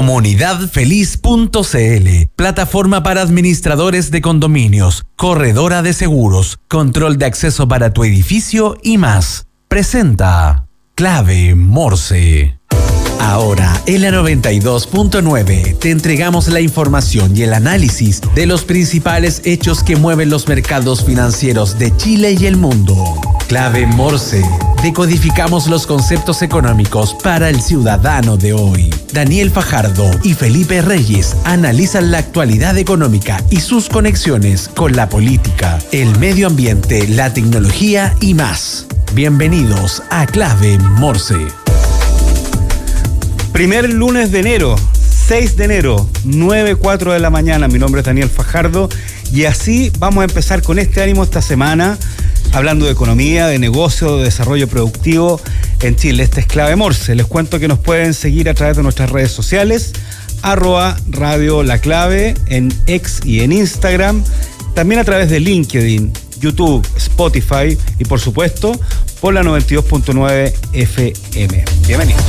Comunidadfeliz.cl, plataforma para administradores de condominios, corredora de seguros, control de acceso para tu edificio y más. Presenta Clave Morse. Ahora, en la 92.9, te entregamos la información y el análisis de los principales hechos que mueven los mercados financieros de Chile y el mundo. Clave Morse. Decodificamos los conceptos económicos para el ciudadano de hoy. Daniel Fajardo y Felipe Reyes analizan la actualidad económica y sus conexiones con la política, el medio ambiente, la tecnología y más. Bienvenidos a Clave Morse. Primer lunes de enero, 6 de enero, 9:04 de la mañana. Mi nombre es Daniel Fajardo y así vamos a empezar con este ánimo esta semana, hablando de economía, de negocio, de desarrollo productivo en Chile. Este es Clave Morse. Les cuento que nos pueden seguir a través de nuestras redes sociales, @Radio La Clave en X y en Instagram, también a través de LinkedIn, YouTube, Spotify y por supuesto por la 92.9 FM. Bienvenidos.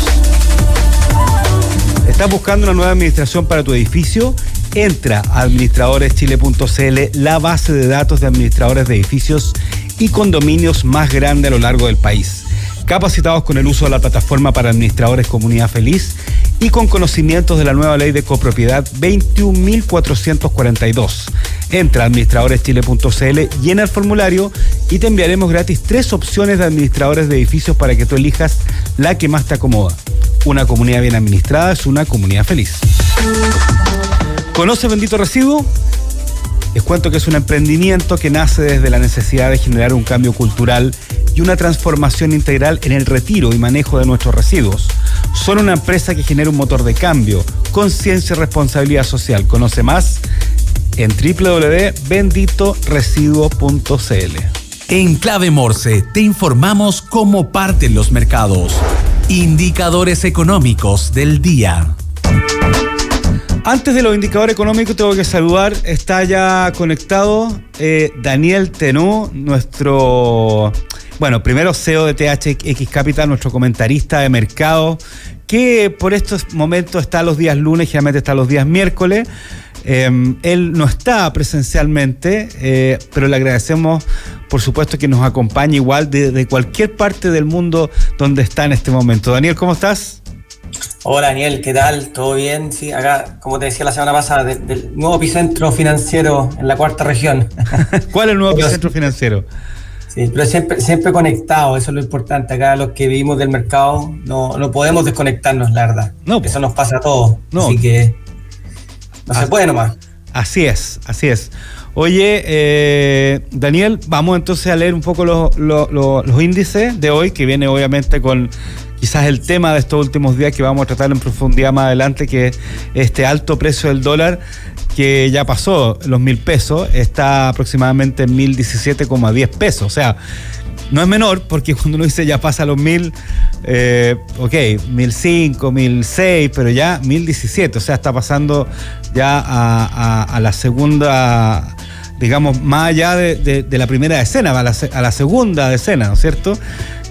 ¿Estás buscando una nueva administración para tu edificio? Entra a administradoreschile.cl, la base de datos de administradores de edificios y condominios más grande a lo largo del país. Capacitados con el uso de la plataforma para administradores Comunidad Feliz y con conocimientos de la nueva ley de copropiedad 21.442. Entra a administradoreschile.cl, llena el formulario y te enviaremos gratis 3 opciones de administradores de edificios para que tú elijas la que más te acomoda. Una comunidad bien administrada es una comunidad feliz. ¿Conoce Bendito Residuo? Les cuento que es un emprendimiento que nace desde la necesidad de generar un cambio cultural y una transformación integral en el retiro y manejo de nuestros residuos. Son una empresa que genera un motor de cambio, conciencia y responsabilidad social. Conoce más en www.benditoresiduo.cl. En Clave Morse te informamos cómo parten los mercados. Indicadores económicos del día. Antes de los indicadores económicos tengo que saludar, está ya conectado Daniel Tenú, nuestro, primero CEO de THX Capital, nuestro comentarista de mercado, que por estos momentos está los días lunes, generalmente está los días miércoles. Él no está presencialmente, pero le agradecemos, por supuesto, que nos acompañe igual de cualquier parte del mundo donde está en este momento. Daniel, ¿cómo estás? Hola Daniel, ¿qué tal? ¿Todo bien? Sí, acá, como te decía la semana pasada, del nuevo epicentro financiero en la cuarta región. ¿Cuál es el nuevo epicentro financiero? Sí, pero siempre conectado, eso es lo importante. Acá los que vivimos del mercado no podemos desconectarnos, la verdad. No, eso nos pasa a todos, así que no se puede nomás. Así es. Oye, Daniel, vamos entonces a leer un poco los índices de hoy, que viene obviamente con quizás el tema de estos últimos días que vamos a tratar en profundidad más adelante, que es este alto precio del dólar que ya pasó los 1.000 pesos, está aproximadamente en 1.017,10 pesos, o sea, no es menor, porque cuando uno dice ya pasa los 1.000, 1.005, 1.006, pero ya 1.017, o sea, está pasando ya a la segunda, digamos, más allá de la primera decena, a la segunda decena, ¿no es cierto?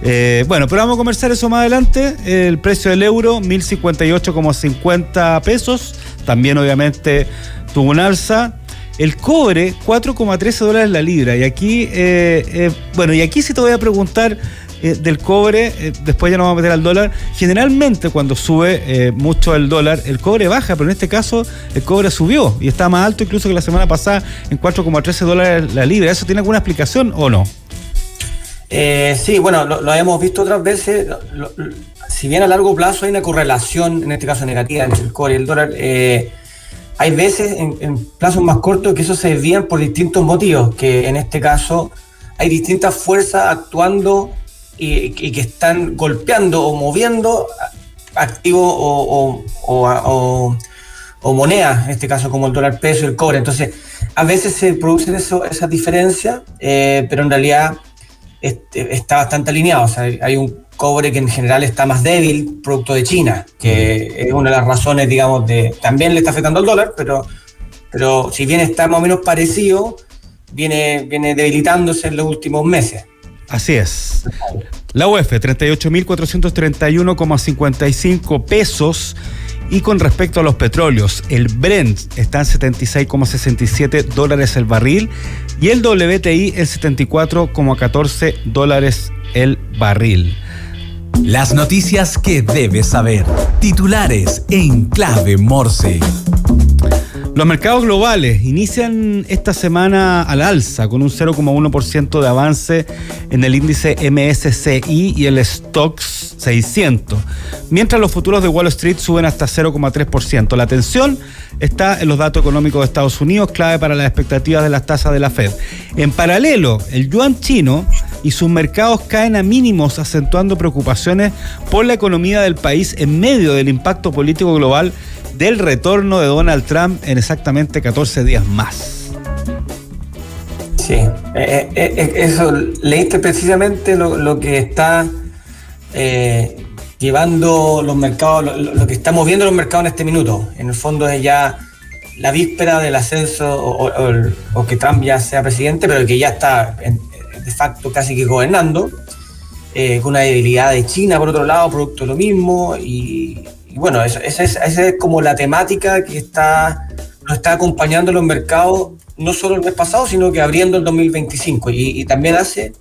Pero vamos a conversar eso más adelante. El precio del euro, 1.058,50 pesos, también obviamente tuvo un alza. El cobre, 4,13 dólares la libra. Y aquí, aquí sí te voy a preguntar del cobre, después ya nos vamos a meter al dólar. Generalmente cuando sube mucho el dólar, el cobre baja, pero en este caso el cobre subió y está más alto incluso que la semana pasada en 4,13 dólares la libra. ¿Eso tiene alguna explicación o no? Sí, bueno, lo habíamos visto otras veces. Si bien a largo plazo hay una correlación, en este caso negativa, entre el cobre y el dólar, hay veces en plazos más cortos que eso se desvían por distintos motivos, que en este caso hay distintas fuerzas actuando y que están golpeando o moviendo activos o monedas, en este caso como el dólar peso y el cobre. Entonces, a veces se producen esas diferencias, pero en realidad está bastante alineado. O sea, hay un cobre que en general está más débil, producto de China, que es una de las razones, digamos, también le está afectando al dólar, pero si bien está más o menos parecido, viene debilitándose en los últimos meses. Así es. La UF, 38.431,55 pesos. Y con respecto a los petróleos, el Brent está en $76,67 el barril y el WTI en $74,14 el barril. Las noticias que debes saber. Titulares en Clave Morse. Los mercados globales inician esta semana al alza con un 0,1% de avance en el índice MSCI y el Stocks 600, mientras los futuros de Wall Street suben hasta 0,3%. La atención está en los datos económicos de Estados Unidos, clave para las expectativas de las tasas de la Fed. En paralelo, el yuan chino y sus mercados caen a mínimos, acentuando preocupaciones por la economía del país en medio del impacto político global del retorno de Donald Trump en exactamente 14 días más. Sí, eso, leíste precisamente lo que está llevando los mercados, lo que está moviendo los mercados en este minuto. En el fondo es ya la víspera del ascenso o que Trump ya sea presidente, pero que ya está de facto casi que gobernando, con una debilidad de China por otro lado, producto de lo mismo, y bueno, esa es como la temática que nos está acompañando los mercados, no solo el mes pasado, sino que abriendo el 2025, y también hace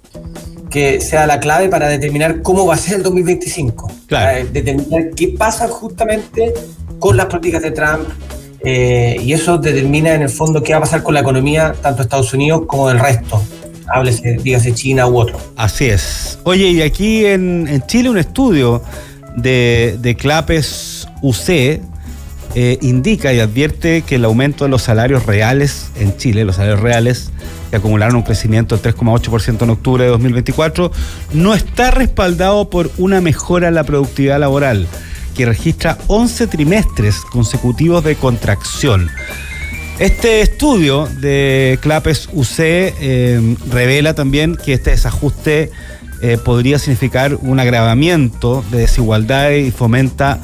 que sea la clave para determinar cómo va a ser el 2025. Claro. Para determinar qué pasa justamente con las políticas de Trump, y eso determina en el fondo qué va a pasar con la economía, tanto de Estados Unidos como del resto. Dígase China u otro. Así es. Oye, y aquí en Chile un estudio de Clapes UC indica y advierte que el aumento de los salarios reales en Chile, los salarios reales que acumularon un crecimiento del 3,8% en octubre de 2024, no está respaldado por una mejora en la productividad laboral, que registra 11 trimestres consecutivos de contracción. Este estudio de Clapes UC revela también que este desajuste podría significar un agravamiento de desigualdades y fomentar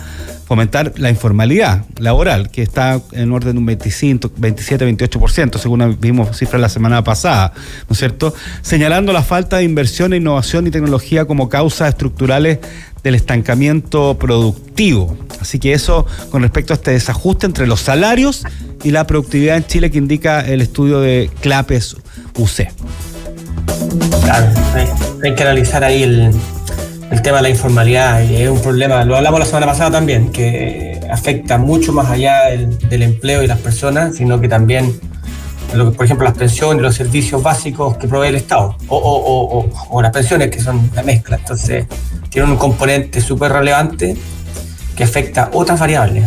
la informalidad laboral, que está en orden de un 27-28%, según vimos cifras la semana pasada, ¿no es cierto? Señalando la falta de inversión, innovación y tecnología como causas estructurales del estancamiento productivo. Así que eso con respecto a este desajuste entre los salarios y la productividad en Chile que indica el estudio de Clapes UC. Claro, hay que analizar ahí el tema de la informalidad, y es un problema, lo hablamos la semana pasada también, que afecta mucho más allá del empleo y las personas, sino que también, por ejemplo, las pensiones, los servicios básicos que provee el Estado, o las pensiones, que son la mezcla. Entonces, tiene un componente súper relevante que afecta otras variables.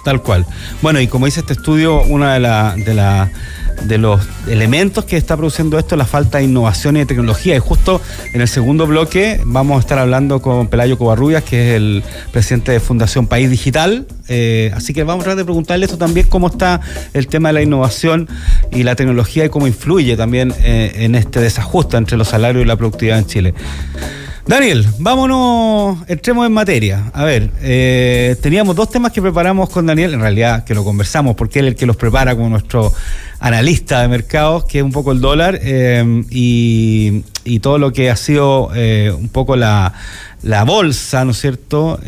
Tal cual. Bueno, y como dice este estudio, una de los elementos que está produciendo esto es la falta de innovación y de tecnología. Y justo en el segundo bloque vamos a estar hablando con Pelayo Covarrubias, que es el presidente de Fundación País Digital. Así que vamos a tratar de preguntarle esto también, cómo está el tema de la innovación y la tecnología y cómo influye también en este desajuste entre los salarios y la productividad en Chile. Daniel, vámonos, entremos en materia. A ver, teníamos dos temas que preparamos con Daniel, en realidad que lo conversamos porque él es el que los prepara como nuestro analista de mercados, que es un poco el dólar y todo lo que ha sido un poco la bolsa, ¿no es cierto?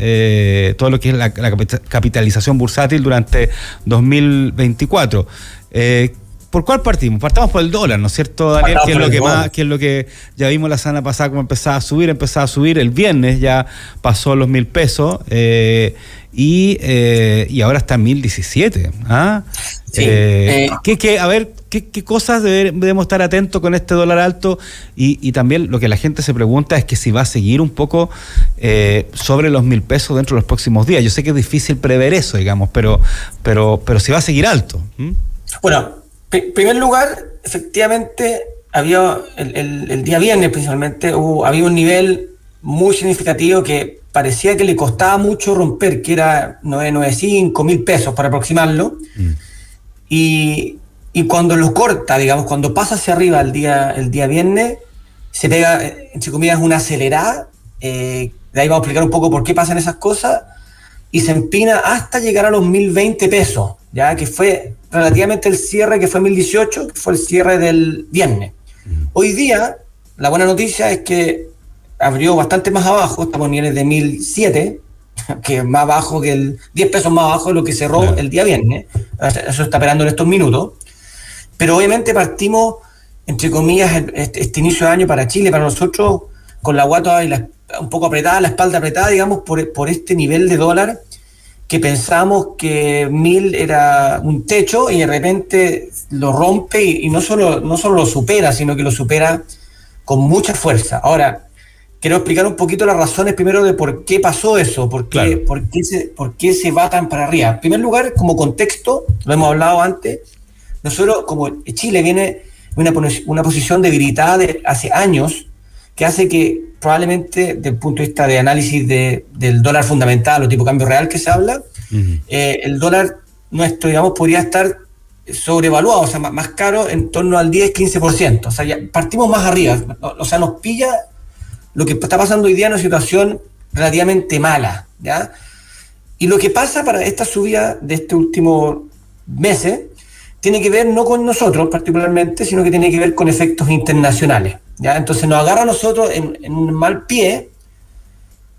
Todo lo que es la capitalización bursátil durante 2024. ¿Por cuál partimos? Partamos por el dólar, ¿no es cierto, Daniel? Que es lo que ya vimos la semana pasada, como empezaba a subir. El viernes ya pasó los 1.000 pesos y ahora está en 1.017. ¿Ah? Sí, ¿Qué cosas debemos estar atentos con este dólar alto? Y también lo que la gente se pregunta es que si va a seguir un poco sobre los 1.000 pesos dentro de los próximos días. Yo sé que es difícil prever eso, digamos, pero si va a seguir alto. Bueno, en primer lugar, efectivamente, había el día viernes principalmente, había un nivel muy significativo que parecía que le costaba mucho romper, que era 995, 1.000 pesos para aproximarlo. Y cuando lo corta, digamos, cuando pasa hacia arriba el día viernes, se pega, entre comillas, una acelerada. De ahí vamos a explicar un poco por qué pasan esas cosas, y se empina hasta llegar a los 1.020 pesos, ya que fue relativamente el cierre, que fue 1.018, que fue el cierre del viernes. Hoy día, la buena noticia es que abrió bastante más abajo, estamos a niveles de 1.007, que es más bajo que 10 pesos más bajo de lo que cerró el día viernes. Eso está operando en estos minutos. Pero obviamente partimos, entre comillas, este inicio de año para Chile, para nosotros, con la guata un poco apretada, la espalda apretada, digamos, por este nivel de dólar, que pensamos que 1.000 era un techo y de repente lo rompe y no solo lo supera, sino que lo supera con mucha fuerza. Ahora, quiero explicar un poquito las razones primero de por qué pasó eso, por qué se va tan para arriba. En primer lugar, como contexto, lo hemos hablado antes, nosotros, como Chile viene en una posición debilitada de hace años, que hace que probablemente, desde el punto de vista de análisis del dólar fundamental o tipo cambio real que se habla, el dólar nuestro, digamos, podría estar sobrevaluado, o sea, más caro en torno al 10-15%. O sea, ya partimos más arriba. O sea, nos pilla lo que está pasando hoy día en una situación relativamente mala, ¿ya? Y lo que pasa para esta subida de este último meses tiene que ver no con nosotros particularmente, sino que tiene que ver con efectos internacionales, ¿ya? Entonces nos agarra a nosotros en un mal pie,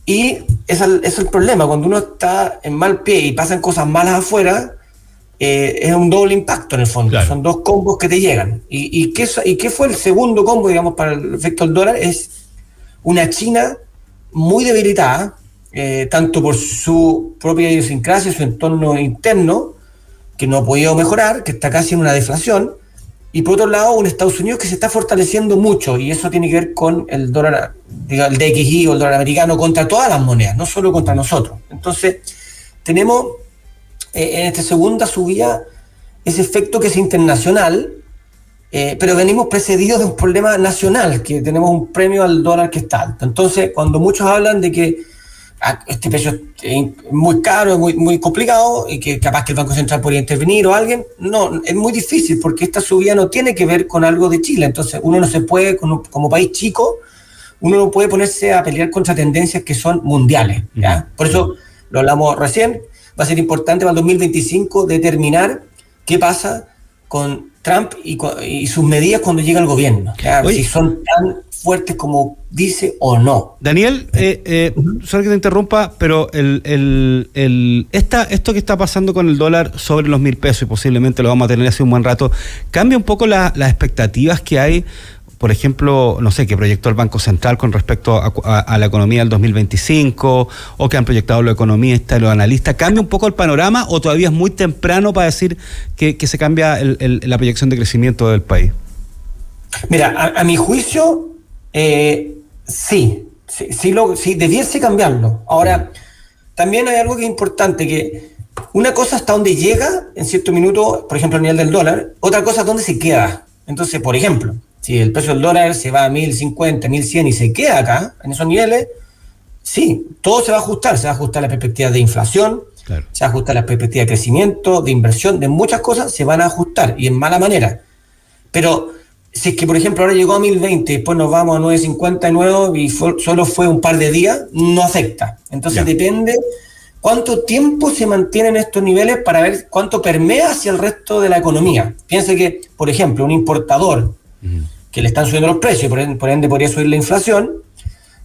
y ese es el problema. Cuando uno está en mal pie y pasan cosas malas afuera, es un doble impacto en el fondo. Claro. Son dos combos que te llegan. ¿Y qué fue el segundo combo, digamos, para el efecto del dólar? Es una China muy debilitada, tanto por su propia idiosincrasia, su entorno interno, que no ha podido mejorar, que está casi en una deflación, y por otro lado un Estados Unidos que se está fortaleciendo mucho, y eso tiene que ver con el dólar, digamos, el DXY o el dólar americano contra todas las monedas, no solo contra nosotros. Entonces tenemos en esta segunda subida ese efecto que es internacional, pero venimos precedidos de un problema nacional, que tenemos un premio al dólar que está alto. Entonces, cuando muchos hablan de que este precio es muy caro, es muy complicado, y que capaz que el Banco Central podría intervenir o alguien, no, es muy difícil, porque esta subida no tiene que ver con algo de Chile. Entonces uno no se puede, como país chico, uno no puede ponerse a pelear contra tendencias que son mundiales, ¿ya? Por eso lo hablamos recién, va a ser importante para el 2025 determinar qué pasa con Trump y sus medidas cuando llega al gobierno, ¿ya? Si son tan fuertes como dice o no. Daniel, sorry que te interrumpa, pero esto que está pasando con el dólar sobre los 1.000 pesos, y posiblemente lo vamos a tener hace un buen rato, cambia un poco las expectativas que hay, por ejemplo, no sé, que proyectó el Banco Central con respecto a la economía del 2025, o que han proyectado los economistas y los analistas. ¿Cambia un poco el panorama o todavía es muy temprano para decir que se cambia la proyección de crecimiento del país? Mira, a mi juicio, sí, debiese cambiarlo. Ahora, también hay algo que es importante, que una cosa hasta donde llega en cierto minuto, por ejemplo, a nivel del dólar, otra cosa es dónde se queda. Entonces, por ejemplo, si el precio del dólar se va a 1.050, 1.100 y se queda acá, en esos niveles, sí, todo se va a ajustar las perspectivas de inflación, claro, se va a ajustar las perspectivas de crecimiento, de inversión, de muchas cosas se van a ajustar, y en mala manera. Pero si es que, por ejemplo, ahora llegó a 1.020 y después nos vamos a 9.50 y nuevo, y solo fue un par de días, no afecta. Entonces depende cuánto tiempo se mantienen estos niveles para ver cuánto permea hacia el resto de la economía. Piense que, por ejemplo, un importador que le están subiendo los precios, por ende podría subir la inflación,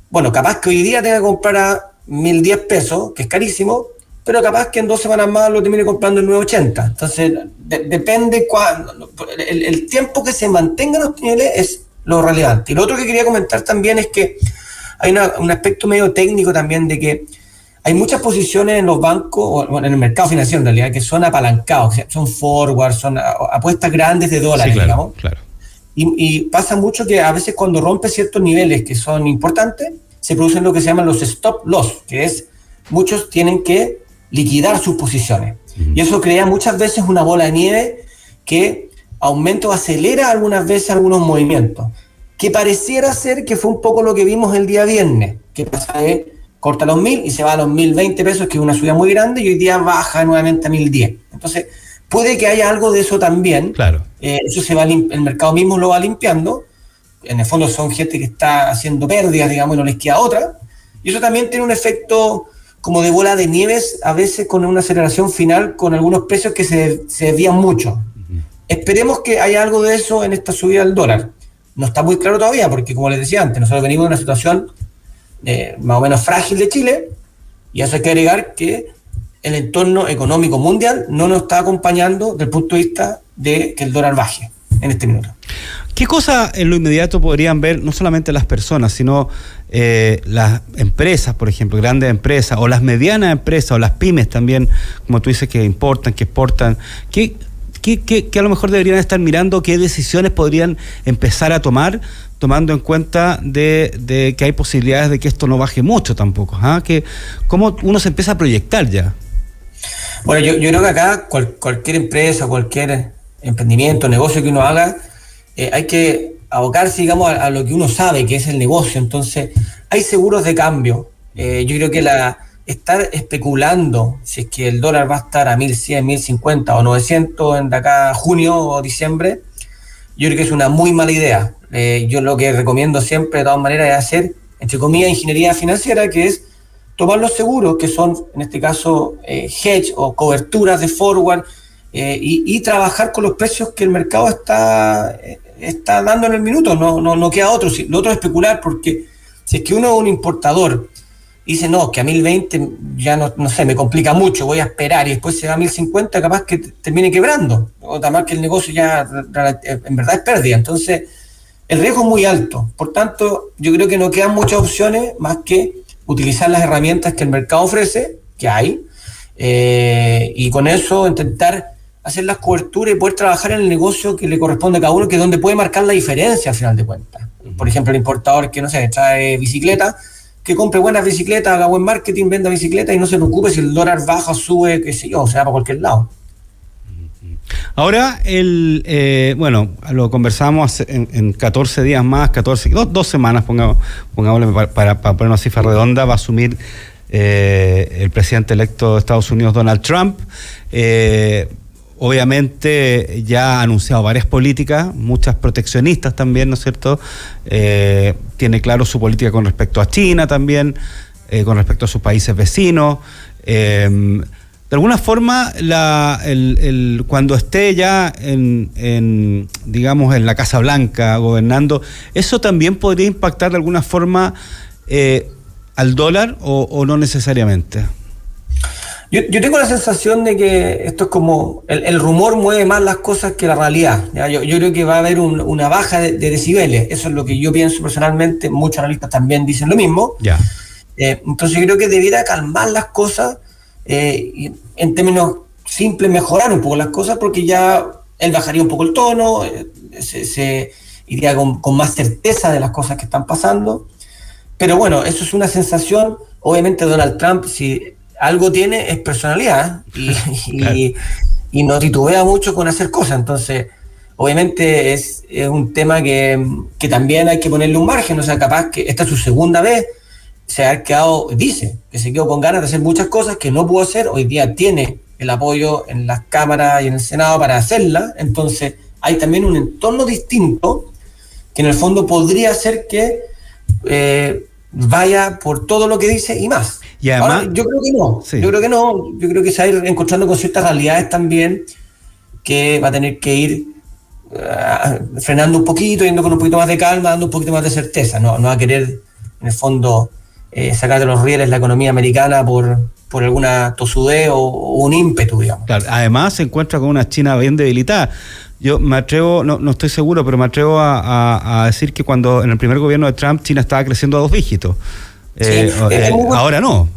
bueno, capaz que hoy día tenga que comprar a 1.010 pesos, que es carísimo, pero capaz que en 2 semanas más lo termine comprando en 9.80. Entonces, depende el tiempo que se mantengan los niveles es lo relevante. Y lo otro que quería comentar también es que hay un aspecto medio técnico también, de que hay muchas posiciones en los bancos, o en el mercado financiero en realidad, que son apalancados, son forwards, son apuestas grandes de dólares, sí, claro, digamos. Claro. Y pasa mucho que a veces cuando rompe ciertos niveles que son importantes, se producen lo que se llaman los stop loss, que es muchos tienen que liquidar sus posiciones. Y eso crea muchas veces una bola de nieve que aumenta o acelera algunas veces algunos movimientos, que pareciera ser que fue un poco lo que vimos el día viernes, que pasa de corta los 1.000 y se va a los 1.020 pesos, que es una subida muy grande, y hoy día baja nuevamente a 1.010. Entonces, puede que haya algo de eso también. Claro. Eso se va el mercado mismo lo va limpiando. En el fondo son gente que está haciendo pérdidas, digamos, y no les queda otra. Y eso también tiene un efecto como de bola de nieves, a veces con una aceleración final, con algunos precios que se desvían mucho. Esperemos que haya algo de eso en esta subida del dólar. No está muy claro todavía, porque como les decía antes, nosotros venimos de una situación más o menos frágil de Chile, Y eso hay que agregar que el entorno económico mundial no nos está acompañando desde el punto de vista de que el dólar baje en este minuto. ¿Qué cosa en lo inmediato podrían ver no solamente las personas, sino las empresas, por ejemplo, grandes empresas, o las medianas empresas, o las pymes también, como tú dices, que importan, que exportan? ¿Qué a lo mejor deberían estar mirando? ¿Qué decisiones podrían empezar a tomar, tomando en cuenta de que hay posibilidades de que esto no baje mucho tampoco? Que ¿cómo uno se empieza a proyectar ya? Bueno, yo creo que acá cualquier empresa, cualquier emprendimiento, negocio que uno haga, hay que abocarse, digamos, a lo que uno sabe, que es el negocio. Entonces, hay seguros de cambio. Yo creo que estar especulando si es que el dólar va a estar a 1.100, 1.050 o 900 de acá a junio o diciembre, yo creo que es una muy mala idea. Yo lo que recomiendo siempre, de todas maneras, es hacer, entre comillas, ingeniería financiera, que es tomar los seguros, que son, en este caso, hedge o coberturas de forward, y trabajar con los precios que el mercado está dando en el minuto. No queda otro. Lo otro es especular, porque si es que uno es un importador y dice, no, que a 1.020 ya no sé, me complica mucho, voy a esperar, y después se va a 1.050, capaz que termine quebrando, o además que el negocio ya en verdad es pérdida. Entonces, el riesgo es muy alto. Por tanto, yo creo que no quedan muchas opciones más que utilizar las herramientas que el mercado ofrece, que hay, y con eso intentar hacer las coberturas y poder trabajar en el negocio que le corresponde a cada uno, que es donde puede marcar la diferencia al final de cuentas. Por ejemplo, el importador que, no sé, trae bicicleta, que compre buenas bicicletas, haga buen marketing, venda bicicletas y no se preocupe si el dólar baja, sube, qué sé yo, o sea, para cualquier lado. Ahora, bueno, lo conversamos en 14 días más, 2 semanas, pongámosle para poner una cifra redonda, va a asumir el presidente electo de Estados Unidos, Donald Trump. Obviamente ya ha anunciado varias políticas, muchas proteccionistas también, ¿no es cierto? Tiene claro su política con respecto a China también, con respecto a sus países vecinos. De alguna forma, cuando esté ya digamos, en la Casa Blanca gobernando, ¿eso también podría impactar de alguna forma al dólar o no necesariamente? Yo tengo la sensación de que esto es como el rumor mueve más las cosas que la realidad. ¿Ya? Yo creo que va a haber una baja de decibeles. Eso es lo que yo pienso personalmente. Muchos analistas también dicen lo mismo. Ya. Entonces yo creo que debiera calmar las cosas, y en términos simples mejorar un poco las cosas, porque ya él bajaría un poco el tono, se iría con más certeza de las cosas que están pasando. Pero bueno, eso es una sensación. Obviamente Donald Trump, si algo tiene, es personalidad, Claro. y no titubea mucho con hacer cosas. Entonces, obviamente es un tema que también hay que ponerle un margen. O sea, capaz que esta es su segunda vez, se ha quedado, dice que se quedó con ganas de hacer muchas cosas que no pudo hacer. Hoy día tiene el apoyo en las cámaras y en el Senado para hacerlas. Entonces, hay también un entorno distinto que en el fondo podría hacer que vaya por todo lo que dice y más. Y además, ahora, yo creo que no. Sí. Yo creo que se va a ir encontrando con ciertas realidades también, que va a tener que ir frenando un poquito, yendo con un poquito más de calma, dando un poquito más de certeza. No va a querer, en el fondo, sacar de los rieles la economía americana por alguna tosudez o un ímpetu, digamos. Claro, además se encuentra con una China bien debilitada. Yo me atrevo, no estoy seguro, pero me atrevo a decir que cuando en el primer gobierno de Trump, China estaba creciendo a 2 dígitos. Ahora no.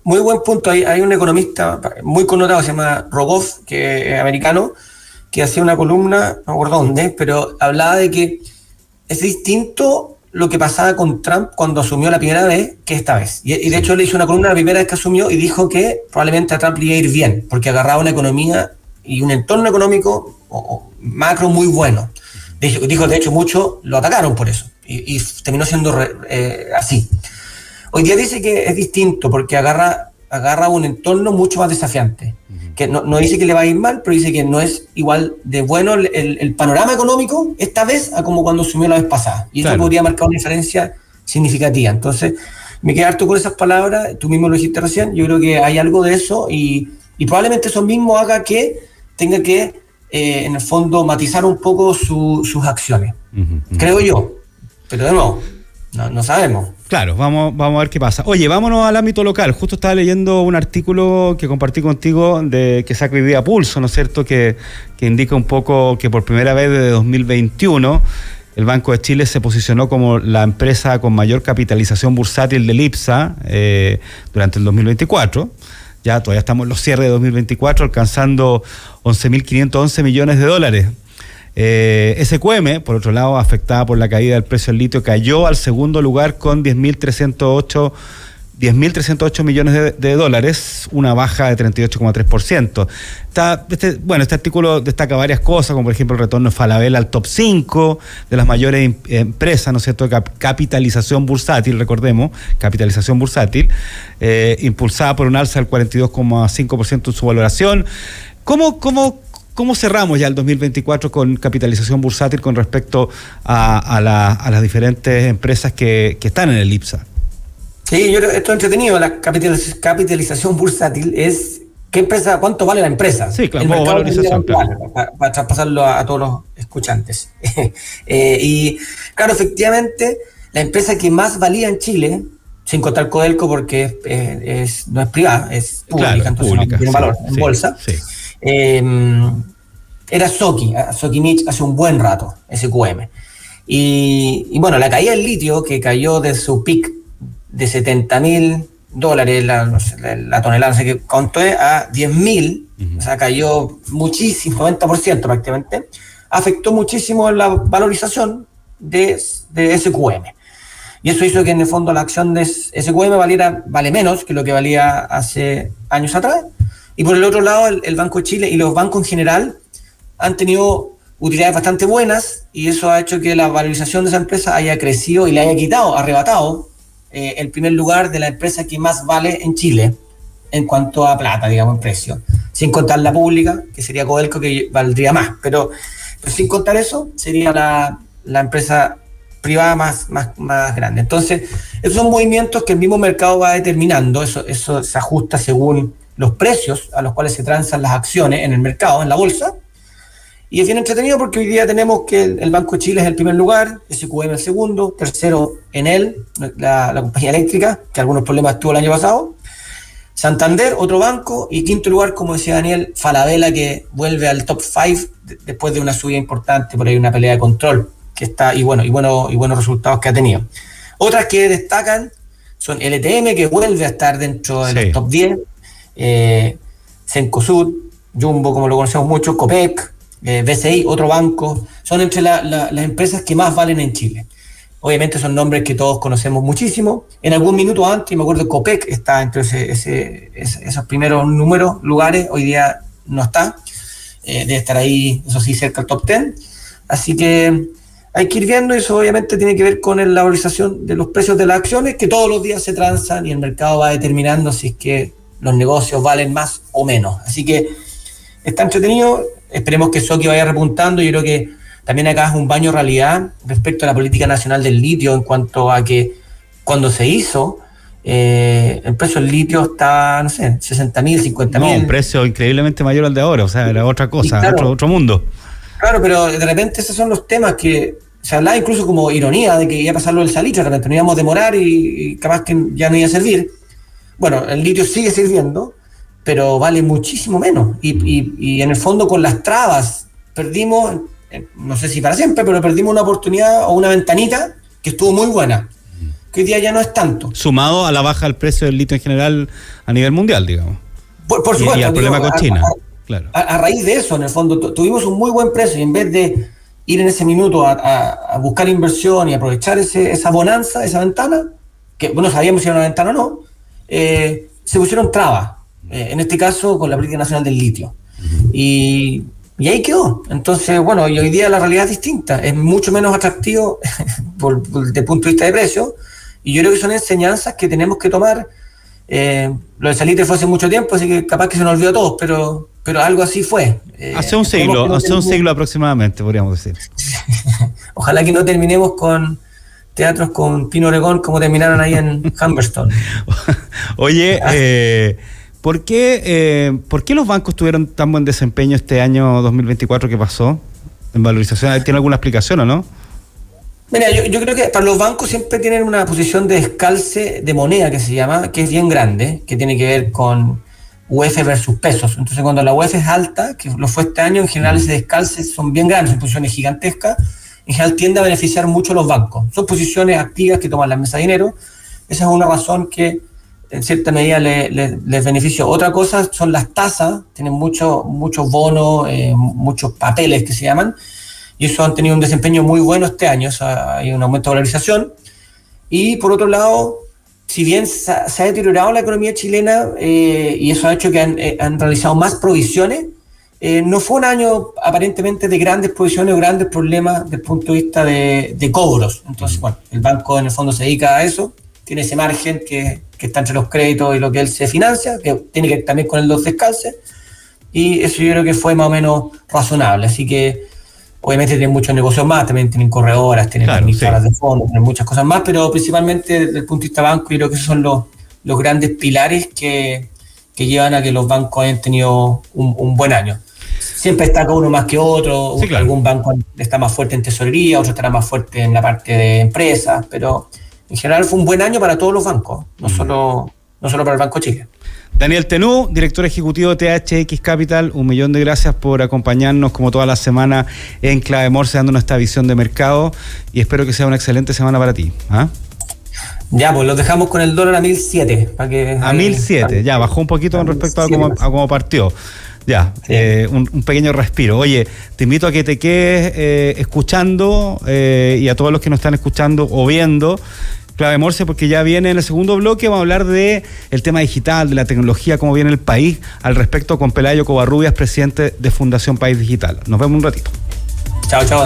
Muy buen punto. Hay un economista muy connotado, se llama Rogoff, que es americano, que hacía una columna, no me acuerdo dónde, pero hablaba de que es distinto lo que pasaba con Trump cuando asumió la primera vez que esta vez. Y de hecho él hizo una columna la primera vez que asumió y dijo que probablemente a Trump le iba a ir bien, porque agarraba una economía y un entorno económico o macro muy bueno. Dijo, de hecho, muchos lo atacaron por eso. Y terminó siendo así. Hoy día dice que es distinto porque agarra un entorno mucho más desafiante. Que no dice que le va a ir mal, pero dice que no es igual de bueno el panorama económico esta vez a como cuando asumió la vez pasada. Y eso podría marcar una diferencia significativa. Entonces, me quedé harto con esas palabras. Tú mismo lo dijiste recién. Yo creo que hay algo de eso y probablemente eso mismo haga que tenga que, en el fondo, matizar un poco sus acciones. Creo yo. Pero de nuevo, no sabemos. Claro, vamos a ver qué pasa. Oye, vámonos al ámbito local. Justo estaba leyendo un artículo que compartí contigo que saca hoy día Pulso, ¿no es cierto?, que indica un poco que por primera vez desde 2021 el Banco de Chile se posicionó como la empresa con mayor capitalización bursátil del IPSA durante el 2024. Ya todavía estamos en los cierres de 2024, alcanzando 11.511 millones de dólares. SQM, por otro lado, afectada por la caída del precio del litio, cayó al segundo lugar con 10.308 millones de dólares, una baja de 38,3%. Este artículo destaca varias cosas, como por ejemplo el retorno de Falabella al top 5 de las mayores empresas, ¿no es cierto?, de capitalización bursátil, recordemos, capitalización bursátil, impulsada por un alza del 42,5% en su valoración. ¿Cómo cerramos ya el 2024 con capitalización bursátil con respecto a las diferentes empresas que están en el IPSA? Sí, yo creo que esto es entretenido. La capitalización bursátil es qué empresa, cuánto vale la empresa. Sí, claro, como valorización, claro. Para traspasarlo a todos los escuchantes. Y claro, efectivamente, la empresa que más valía en Chile, sin contar Codelco porque no es privada, es pública, claro, entonces pública, no tiene valor en bolsa. Sí. Era Soquimich hace un buen rato, SQM. Y bueno, la caída del litio, que cayó de su pic de $70.000 la tonelada, no sé qué, cuánto es, a 10.000, o sea, cayó muchísimo, 90% prácticamente, afectó muchísimo la valorización de SQM. Y eso hizo que en el fondo la acción de SQM vale menos que lo que valía hace años atrás. Y por el otro lado, el Banco de Chile y los bancos en general han tenido utilidades bastante buenas, y eso ha hecho que la valorización de esa empresa haya crecido y le haya arrebatado el primer lugar de la empresa que más vale en Chile en cuanto a plata, digamos, en precio. Sin contar la pública, que sería Codelco, que valdría más. Pero sin contar eso, sería la empresa privada más grande. Entonces, esos son movimientos que el mismo mercado va determinando. Eso se ajusta según los precios a los cuales se transan las acciones en el mercado, en la bolsa. Y es bien entretenido porque hoy día tenemos que el Banco de Chile es el primer lugar, SQM el segundo, tercero Enel, la compañía eléctrica, que algunos problemas tuvo el año pasado, Santander, otro banco, y quinto lugar, como decía Daniel, Falabella, que vuelve al top 5 después de una subida importante, por ahí una pelea de control que está, y buenos resultados que ha tenido. Otras que destacan son LTM, que vuelve a estar dentro de los top 10, Cencosud, Jumbo, como lo conocemos mucho, Copec, BCI, otro banco, son entre las empresas que más valen en Chile. Obviamente son nombres que todos conocemos muchísimo. En algún minuto antes, me acuerdo, Copec está entre esos primeros lugares, hoy día no está, debe estar ahí, eso sí, cerca del top 10. Así que hay que ir viendo, eso obviamente tiene que ver con la valorización de los precios de las acciones, que todos los días se transan y el mercado va determinando si es que los negocios valen más o menos. Así que está entretenido. Esperemos que Soqui vaya repuntando. Yo creo que también acá es un baño de realidad respecto a la política nacional del litio, en cuanto a que cuando se hizo, el precio del litio estaba, no sé, 60.000, 50.000. No, un precio increíblemente mayor al de ahora, o sea, era otra cosa, claro, otro mundo. Claro, pero de repente esos son los temas que se hablaba incluso como ironía de que iba a pasar lo del salitre, de repente no íbamos a demorar y capaz que ya no iba a servir. Bueno, el litio sigue sirviendo, pero vale muchísimo menos. Y en el fondo, con las trabas, perdimos, no sé si para siempre, pero perdimos una oportunidad o una ventanita que estuvo muy buena, que hoy día ya no es tanto. Sumado a la baja del precio del litio en general a nivel mundial, digamos. Por supuesto. Y al problema con China, claro. A raíz de eso, en el fondo, tuvimos un muy buen precio, y en vez de ir en ese minuto a buscar inversión y aprovechar esa bonanza, esa ventana, que no sabíamos si era una ventana o no, se pusieron trabas. En este caso con la política nacional del litio. Y ahí quedó. Entonces, bueno, y hoy día la realidad es distinta, es mucho menos atractivo desde el punto de vista de precio, y yo creo que son enseñanzas que tenemos que tomar. Lo del salitre fue hace mucho tiempo, así que capaz que se nos olvidó a todos, pero algo así fue. Hace un siglo aproximadamente, podríamos decir. Ojalá que no terminemos con teatros con Pino Oregón como terminaron ahí en Humberstone. Oye, ¿por qué los bancos tuvieron tan buen desempeño este año 2024 que pasó en valorización? ¿Tiene alguna explicación o no? Mira, yo creo que para los bancos siempre tienen una posición de descalce de moneda que se llama, que es bien grande, que tiene que ver con UF versus pesos. Entonces cuando la UF es alta, que lo fue este año, en general ese descalce son bien grandes, son posiciones gigantescas, en general tiende a beneficiar mucho a los bancos. Son posiciones activas que toman la mesa de dinero. Esa es una razón que en cierta medida les beneficia. Otra cosa son las tasas, tienen muchos bonos, muchos papeles que se llaman, y eso han tenido un desempeño muy bueno este año, o sea, hay un aumento de valorización. Y por otro lado, si bien se ha deteriorado la economía chilena y eso ha hecho que han realizado más provisiones, no fue un año aparentemente de grandes provisiones o grandes problemas desde el punto de vista de cobros. Entonces, bueno, el banco en el fondo se dedica a eso, tiene ese margen que está entre los créditos y lo que él se financia, que tiene que ver también con los descalces, y eso yo creo que fue más o menos razonable. Así que obviamente tienen muchos negocios más, también tienen corredoras, tienen administradoras de fondos, tienen muchas cosas más, pero principalmente desde el punto de vista banco, yo creo que esos son los grandes pilares que llevan a que los bancos hayan tenido un buen año. Siempre destaca uno más que otro, sí, claro. Algún banco está más fuerte en tesorería, otro estará más fuerte en la parte de empresas, pero en general fue un buen año para todos los bancos, no solo para el Banco Chile. Daniel Tenú, director ejecutivo de THX Capital, 1.000.000 de gracias por acompañarnos como toda la semana en Clave Morse, dándonos esta visión de mercado, y espero que sea una excelente semana para ti. ¿Ah? Ya, pues los dejamos con el dólar a 1.007. A 1.007, ya, bajó un poquito con respecto a cómo partió. Ya, sí. Un pequeño respiro. Oye, te invito a que te quedes escuchando y a todos los que nos están escuchando o viendo Clave Morse, porque ya viene en el segundo bloque, vamos a hablar de el tema digital, de la tecnología, cómo viene el país al respecto con Pelayo Covarrubias, presidente de Fundación País Digital. Nos vemos un ratito. Chao, chao.